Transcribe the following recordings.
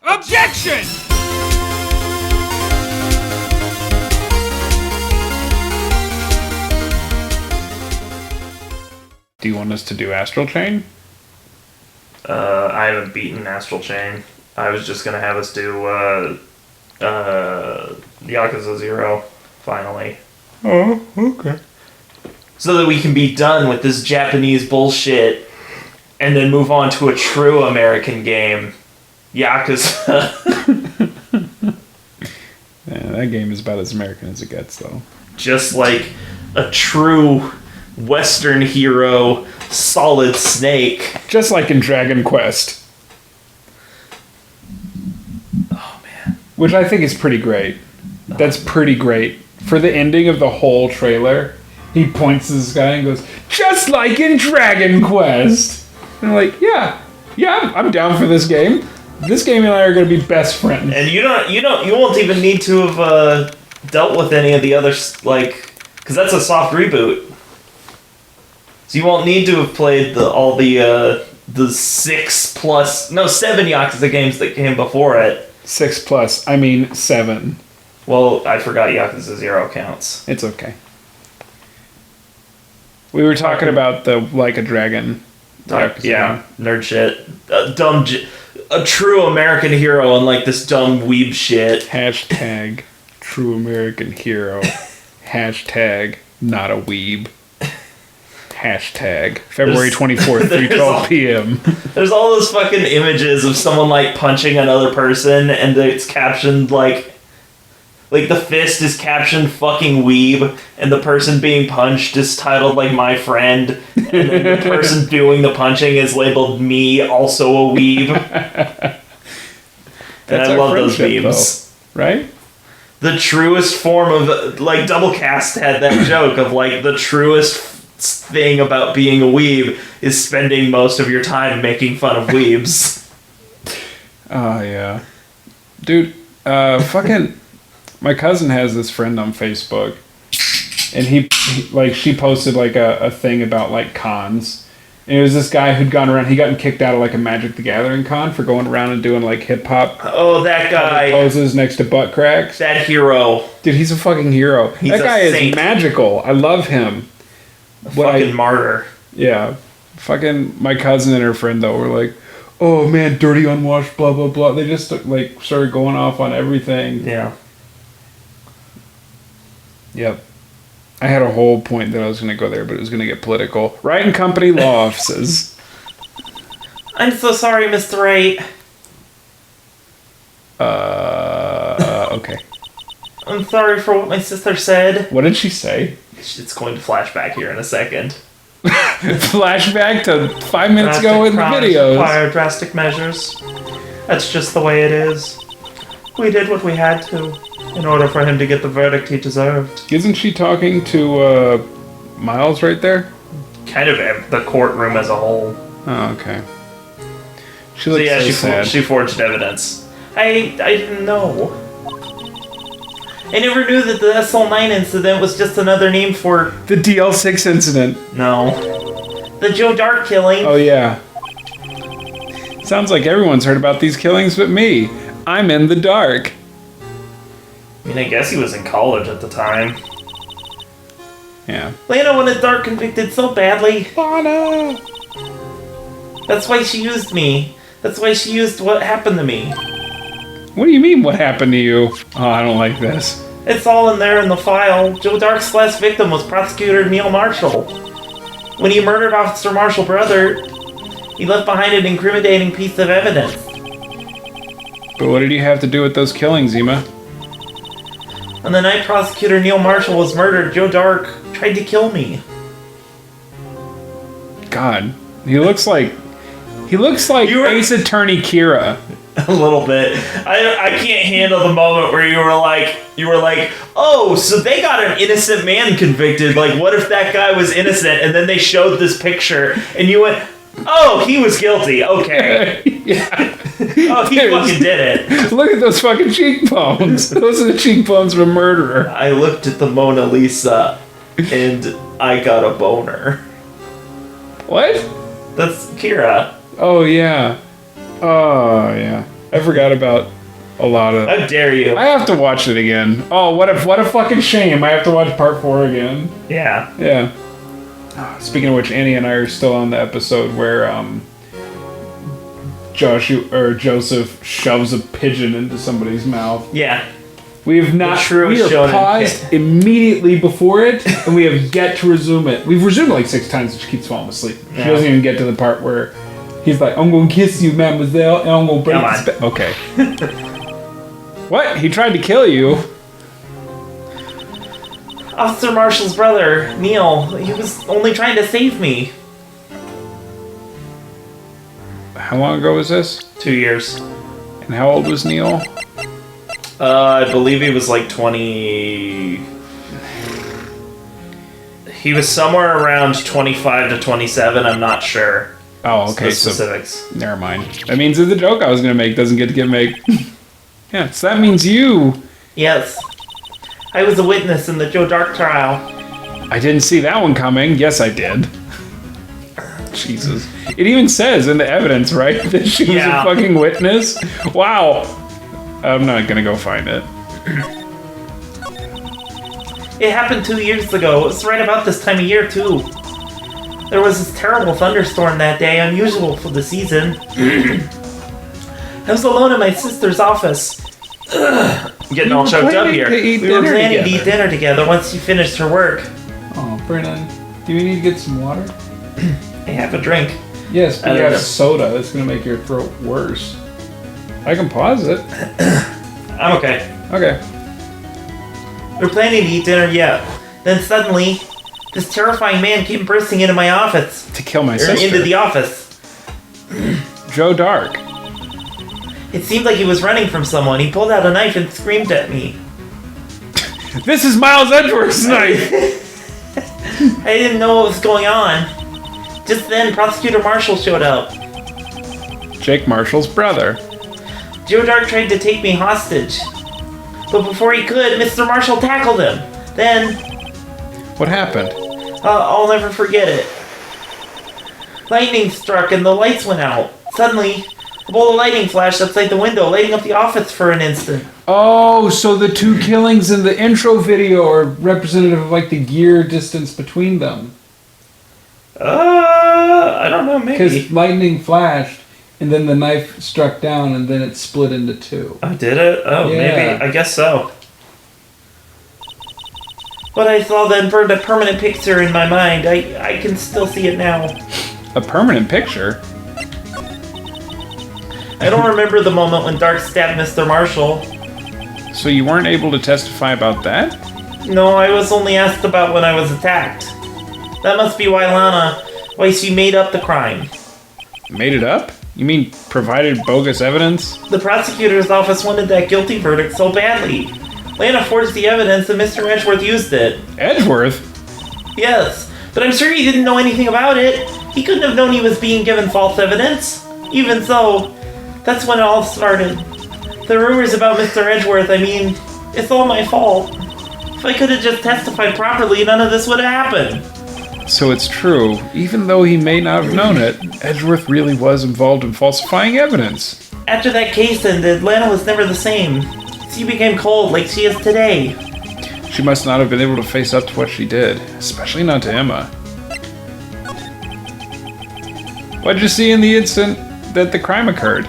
Objection! Do you want us to do Astral Chain? I haven't beaten Astral Chain. I was just gonna have us do Yakuza 0, finally. Oh, okay. So that we can be done with this Japanese bullshit and then move on to a true American game. Yakuza. Yeah, that game is about as American as it gets, though. Just like a true Western hero, Solid Snake. Just like in Dragon Quest. Oh, man. Which I think is pretty great. That's pretty great. For the ending of the whole trailer, he points to this guy and goes, just like in Dragon Quest! And I'm like, yeah, I'm down for this game. This game and I are going to be best friends. And you won't even need to have dealt with any of the others, like, because that's a soft reboot. So you won't need to have played all the 7 Yakuza games that came before it. 6+, I mean 7. Well, I forgot Yakuza 0 counts. It's okay. We were talking about the Like a Dragon. Yeah, nerd shit. A true American hero, unlike this dumb weeb shit. Hashtag true American hero. Hashtag not a weeb. Hashtag February 24th, 3:12 p.m. There's all those fucking images of someone like punching another person, and it's captioned like the fist is captioned fucking weeb, and the person being punched is titled like my friend, and then the person doing the punching is labeled me, also a weeb. And I love those memes. Though, right? The truest form of, like, Double Cast had that joke of, like, the truest thing about being a weeb is spending most of your time making fun of weebs. Oh, yeah. Dude, fucking... My cousin has this friend on Facebook, and he she posted, like, a thing about, like, cons. And it was this guy who'd gone around, he gotten kicked out of, like, a Magic the Gathering con for going around and doing, like, hip-hop... Oh, that guy. ...poses next to butt cracks. That hero. Dude, he's a fucking hero. That guy is magical. I love him. Fucking martyr. Yeah. Fucking my cousin and her friend, though, were like, oh, man, dirty, unwashed, blah, blah, blah. They just, like, started going off on everything. Yeah. Yep. I had a whole point that I was going to go there, but it was going to get political. Wright and Company Law Offices. I'm so sorry, Mr. Wright. Okay. I'm sorry for what my sister said. What did she say? It's going to flashback here in a second. Flashback to 5 minutes ago in the videos. Require drastic measures. That's just the way it is. We did what we had to in order for him to get the verdict he deserved. Isn't she talking to Miles right there? Kind of the courtroom as a whole. Oh, okay. She looks so sad. She forged evidence. I didn't know. I never knew that the SL9 incident was just another name for... The DL6 incident. No. The Joe Dark killing. Oh, yeah. Sounds like everyone's heard about these killings but me. I'm in the dark. I mean, I guess he was in college at the time. Yeah. Lana wanted Dark convicted so badly. Lana! That's why she used me. That's why she used what happened to me. What do you mean, what happened to you? Oh, I don't like this. It's all in there in the file. Joe Dark's last victim was Prosecutor Neil Marshall. When he murdered Officer Marshall's brother, he left behind an incriminating piece of evidence. But what did you have to do with those killings, Zima? On the night Prosecutor Neil Marshall was murdered, Joe Dark tried to kill me. God, he looks like Ace Attorney Kira. A little bit. I can't handle the moment where you were like, oh, so they got an innocent man convicted. Like, what if that guy was innocent? And then they showed this picture, and you went, oh, he was guilty. Okay. Yeah. Oh, he fucking did it. Look at those fucking cheekbones. Those are the cheekbones of a murderer. I looked at the Mona Lisa, and I got a boner. What? That's Kira. Oh, yeah. Oh, yeah. I forgot about a lot of... How dare you? I have to watch it again. Oh, what a fucking shame. I have to watch part 4 again. Yeah. Yeah. Speaking of which, Annie and I are still on the episode where Joseph shoves a pigeon into somebody's mouth. Yeah. We have not. We are paused immediately before it, and we have yet to resume it. We've resumed it like 6 times, and she keeps falling asleep. She doesn't even get to the part where he's like, "I'm gonna kiss you, mademoiselle, and I'm gonna break this." Okay. What? He tried to kill you? Officer Marshall's brother, Neil. He was only trying to save me. How long ago was this? 2 years. And how old was Neil? I believe he was like 20... He was somewhere around 25 to 27, I'm not sure. Oh, okay. The specifics. So, never mind. That means that the joke I was going to make doesn't get to get made. Yeah, so that means you. Yes. I was a witness in the Joe Dark trial. I didn't see that one coming. Yes, I did. Jesus. It even says in the evidence, right, that she was a fucking witness? Wow. I'm not gonna go find it. It happened 2 years ago. It was right about this time of year, too. There was this terrible thunderstorm that day, unusual for the season. I was alone in my sister's office. Getting all choked up here. We were planning to eat dinner together once she finished her work. Oh, Brennan, do we need to get some water? I have a drink. Yes, but you have soda. It's going to make your throat worse. I can pause it. I'm okay. Okay. We're planning to eat dinner, yeah. Then suddenly, this terrifying man came bursting into my office. To kill my sister. Into the office. Joe Dark. It seemed like he was running from someone. He pulled out a knife and screamed at me. This is Miles Edgeworth's knife! I didn't know what was going on. Just then, Prosecutor Marshall showed up. Jake Marshall's brother. Joe Dark tried to take me hostage. But before he could, Mr. Marshall tackled him. Then... What happened? I'll never forget it. Lightning struck and the lights went out. Suddenly, a bolt of lightning flashed outside the window, lighting up the office for an instant. Oh, so the 2 killings in the intro video are representative of like the year distance between them. I don't know, maybe. Because lightning flashed, and then the knife struck down, and then it split into 2. Oh, did it? Oh, yeah. Maybe. I guess so. What I saw then burned a permanent picture in my mind. I can still see it now. A permanent picture? I don't remember the moment when Dark stabbed Mr. Marshall. So you weren't able to testify about that? No, I was only asked about when I was attacked. That must be why she made up the crime. Made it up? You mean provided bogus evidence? The prosecutor's office wanted that guilty verdict so badly. Lana forged the evidence and Mr. Edgeworth used it. Edgeworth? Yes, but I'm sure he didn't know anything about it. He couldn't have known he was being given false evidence. Even so, that's when it all started. The rumors about Mr. Edgeworth, it's all my fault. If I could have just testified properly, none of this would have happened. So it's true. Even though he may not have known it, Edgeworth really was involved in falsifying evidence. After that case ended, Lana was never the same. She became cold like she is today. She must not have been able to face up to what she did, especially not to Emma. What did you see in the instant that the crime occurred?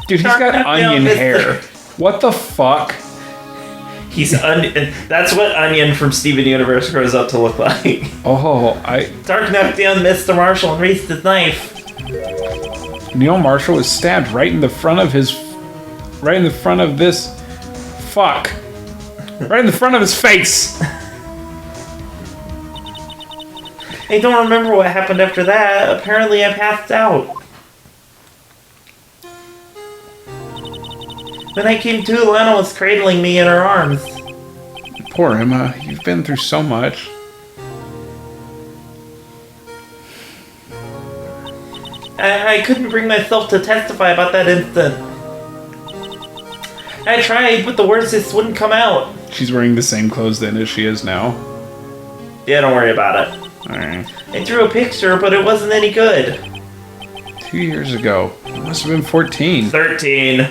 Dude, he's got onion hair. What the fuck? He's that's what Onion from Steven Universe grows up to look like. Dark knocked down Mr. Marshall and raised his knife. Neil Marshall was stabbed right in the front of this. Fuck. Right in the front of his face. I don't remember what happened after that. Apparently I passed out. When I came to, Lana was cradling me in her arms. Poor Emma, you've been through so much. I couldn't bring myself to testify about that instant. I tried, but the words just wouldn't come out. She's wearing the same clothes then as she is now. Yeah, don't worry about it. Alright. I drew a picture, but it wasn't any good. 2 years ago. I must have been 14. 13.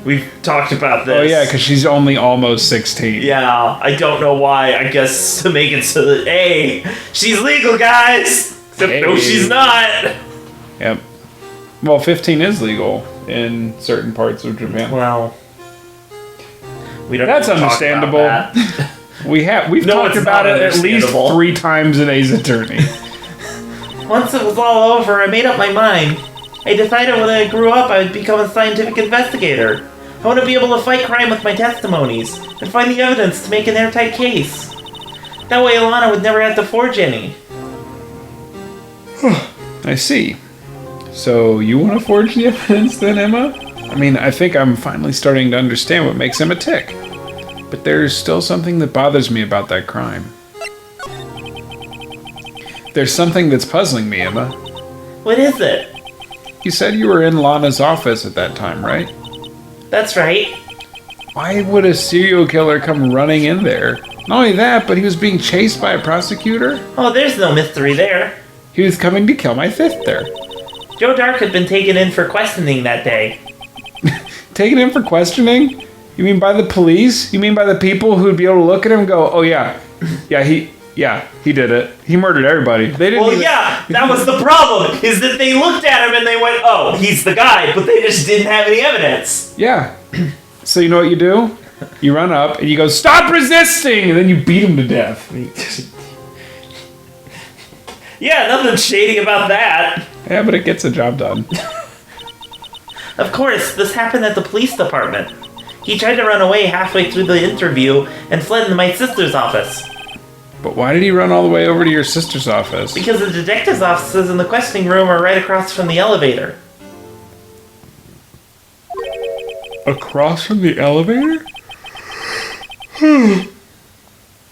We've talked about this. Oh yeah, because she's only almost 16. Yeah, I don't know why. I guess to make it so that, hey, she's legal, guys! Except no, she's not! Yep. Well, 15 is legal in certain parts of Japan. Well, we don't That's have to talk understandable. about that. We've No, talked it's about not it at least understandable. 3 times in Ace Attorney. Once it was all over, I made up my mind. I decided when I grew up I would become a scientific investigator. I want to be able to fight crime with my testimonies and find the evidence to make an airtight case. That way Alana would never have to forge any. I see. So you want to forge the evidence then, Emma? I mean, I think I'm finally starting to understand what makes Emma tick. But there's still something that bothers me about that crime. There's something that's puzzling me, Emma. What is it? You said you were in Lana's office at that time, right? That's right. Why would a serial killer come running in there? Not only that, but he was being chased by a prosecutor. Oh, there's no mystery there. He was coming to kill my fifth there. Joe Dark had been taken in for questioning that day. Taken in for questioning? You mean by the police? You mean by the people who'd be able to look at him and go, oh yeah, he did it. He murdered everybody. They didn't Well, even- yeah, that was the problem, is that they looked at him and they went, oh, he's the guy, but they just didn't have any evidence. Yeah. So you know what you do? You run up and you go, stop resisting! And then you beat him to death. Yeah, nothing shady about that. Yeah, but it gets the job done. Of course, this happened at the police department. He tried to run away halfway through the interview and fled into my sister's office. But why did he run all the way over to your sister's office? Because the detective's offices in the questioning room are right across from the elevator. Across from the elevator?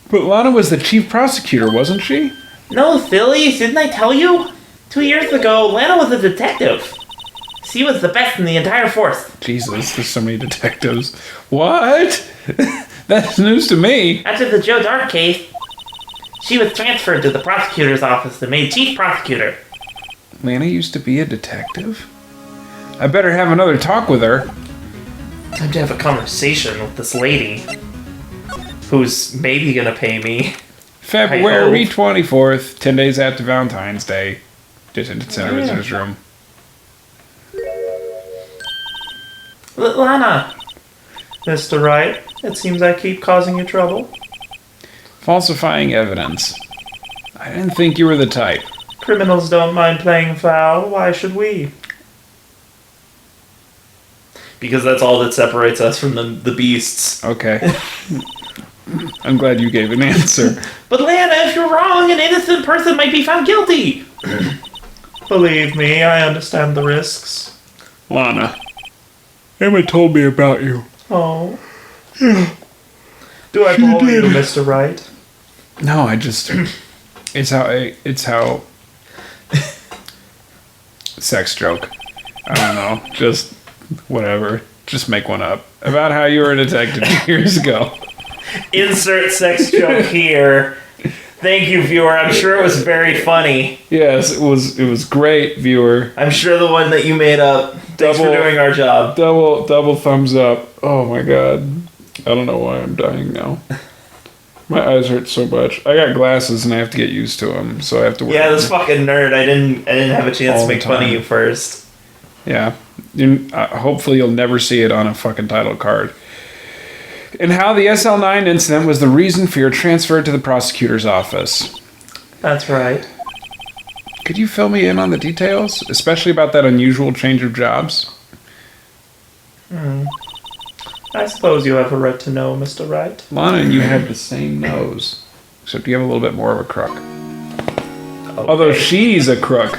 But Lana was the chief prosecutor, wasn't she? No, silly, didn't I tell you? 2 years ago, Lana was a detective. She was the best in the entire force. Jesus, there's so many detectives. What? That's news to me. After the Joe Dark case, she was transferred to the prosecutor's office and made chief prosecutor. Lana used to be a detective? I better have another talk with her. Time to have a conversation with this lady, who's maybe gonna pay me. February 24th, 10 days after Valentine's Day. Detention Center Oh, yeah. Visitors Room. Lana! Mr. Wright, it seems I keep causing you trouble. Falsifying evidence. I didn't think you were the type. Criminals don't mind playing foul, why should we? Because that's all that separates us from the beasts. Okay. I'm glad you gave an answer. But Lana, if you're wrong, an innocent person might be found guilty! Believe me, I understand the risks. Lana. Emma told me about you. Oh. Do I bore you, Mr. Wright? No, I just... It's how... Sex joke. I don't know. Just... Whatever. Just make one up. About how you were a detective years ago. Insert sex joke here. Thank you, viewer. I'm sure it was very funny. Yes, it was great, viewer. I'm sure the one that you made up. Thanks for Double- doing our job. Double thumbs up. Oh my god. I don't know why I'm dying now. My eyes hurt so much. I got glasses and I have to get used to them, so I have to wear Yeah, them. this fucking nerd. I didn't have a chance All to the make fun of time. you first. Yeah. Hopefully you'll never see it on a fucking title card. And how the SL9 incident was the reason for your transfer to the prosecutor's office. That's right. Could you fill me in on the details? Especially about that unusual change of jobs? I suppose you have a right to know, Mr. Wright. Lana and you have the same nose. Except you have a little bit more of a crook. Although she's a crook.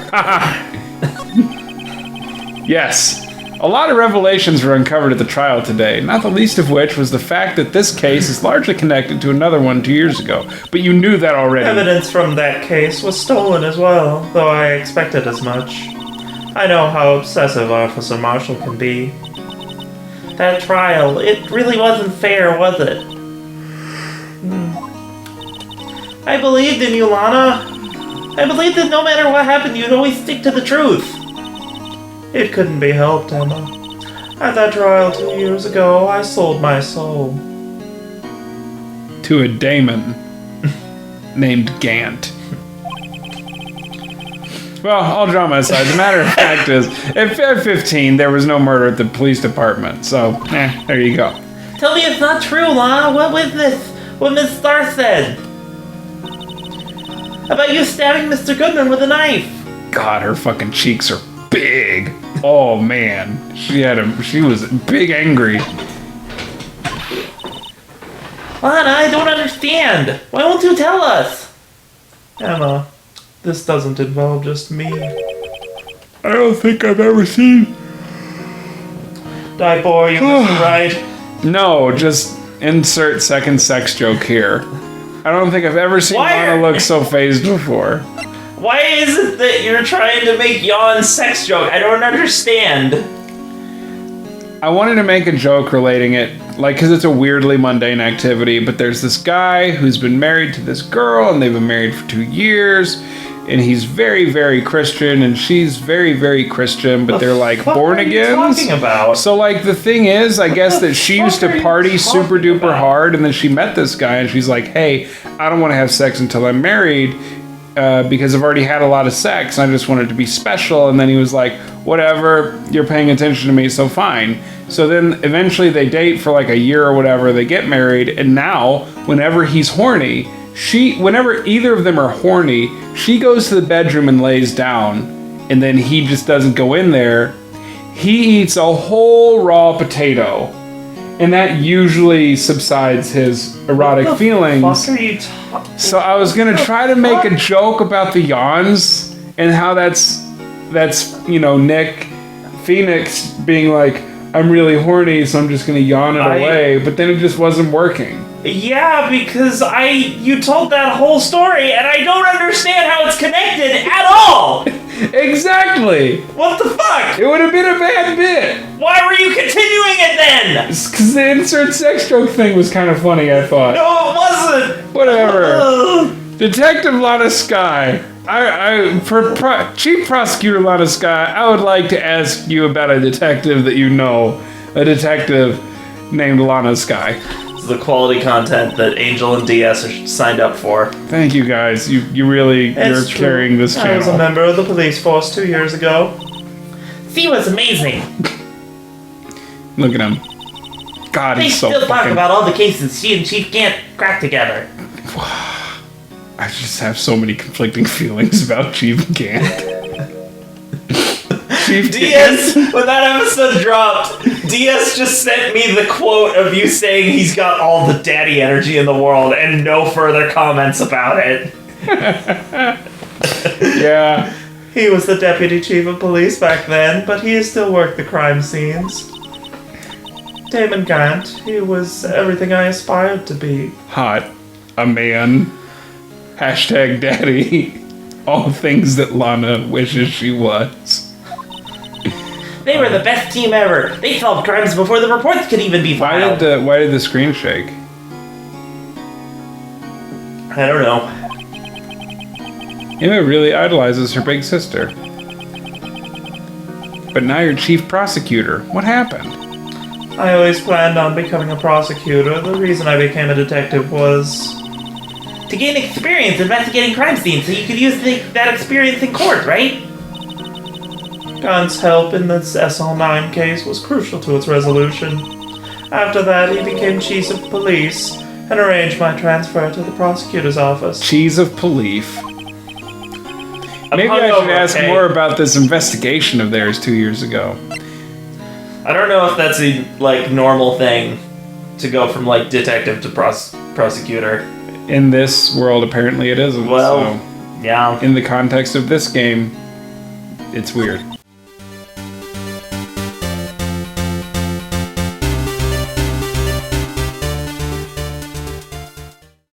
Yes. A lot of revelations were uncovered at the trial today, not the least of which was the fact that this case is largely connected to another one 2 years ago. But you knew that already. Evidence from that case was stolen as well, though I expected as much. I know how obsessive Officer Marshall can be. That trial, it really wasn't fair, was it? I believed in you, Lana. I believed that no matter what happened, you'd always stick to the truth. It couldn't be helped, Emma. At that trial 2 years ago, I sold my soul. To a daemon named Gant. Well, all drama aside, the matter of fact is, at 15, there was no murder at the police department. So, there you go. Tell me it's not true, Lana. What was this? What Miss Starr said? About you stabbing Mr. Goodman with a knife. God, her fucking cheeks are big. Oh, man. She was big angry. Lana, I don't understand. Why won't you tell us? Emma, this doesn't involve just me. I don't think I've ever seen... Did I bore you, Mr. Wright? No, just insert second sex joke here. I don't think I've ever seen Lana look so phased before. Why is it that you're trying to make yawn sex joke? I don't understand. I wanted to make a joke relating it, like, because it's a weirdly mundane activity, but there's this guy who's been married to this girl, and they've been married for 2 years, and he's very, very Christian, and she's very, very Christian, but they're, like, born again. What are you talking about? So, like, the thing is, I guess that she used to party super duper hard, and then she met this guy, and she's like, hey, I don't want to have sex until I'm married, because I've already had a lot of sex, and I just want it to be special. And then he was like, whatever, you're paying attention to me, so fine. So then eventually they date for like a year or whatever, they get married, and now whenever he's horny, whenever either of them are horny, she goes to the bedroom and lays down, and then he just doesn't go in there. He eats a whole raw potato, and that usually subsides his erotic feelings. What are you talking? So I was gonna try to make a joke about the yawns and how that's Nick Phoenix being like, I'm really horny, so I'm just gonna yawn it away, but then it just wasn't working. Yeah, because you told that whole story, and I don't understand how it's connected at all! Exactly! What the fuck? It would have been a bad bit! Why were you continuing it then? Because the insert sex joke thing was kind of funny, I thought. No, it wasn't! Whatever. Detective Lana Skye. For Chief Prosecutor Lana Skye, I would like to ask you about a detective that you know. A detective named Lana Skye. This is the quality content that Angel and DS are signed up for. Thank you guys. You're carrying this channel. I was a member of the police force 2 years ago. She was amazing. Look at him. God, they he's so still fucking... talk about all the cases she and Chief Gant cracked together. I just have so many conflicting feelings about Chief Gant. Chief DS, when that episode dropped, DS just sent me the quote of you saying he's got all the daddy energy in the world and no further comments about it. Yeah. He was the deputy chief of police back then, but he still worked the crime scenes. Damon Gant, he was everything I aspired to be. Hot. A man. Hashtag daddy. All things that Lana wishes she was. They were the best team ever. They solved crimes before the reports could even be filed. Why did the screen shake? I don't know. Emma really idolizes her big sister. But now you're chief prosecutor. What happened? I always planned on becoming a prosecutor. The reason I became a detective was to gain experience investigating crime scenes so you could use that experience in court, right? Gunt's help in the SL9 case was crucial to its resolution. After that, he became chief of police and arranged my transfer to the prosecutor's office. Chief of police. Maybe I should ask more about this investigation of theirs 2 years ago. I don't know if that's a normal thing to go from detective to prosecutor. In this world, apparently it isn't. Well, yeah. In the context of this game, it's weird.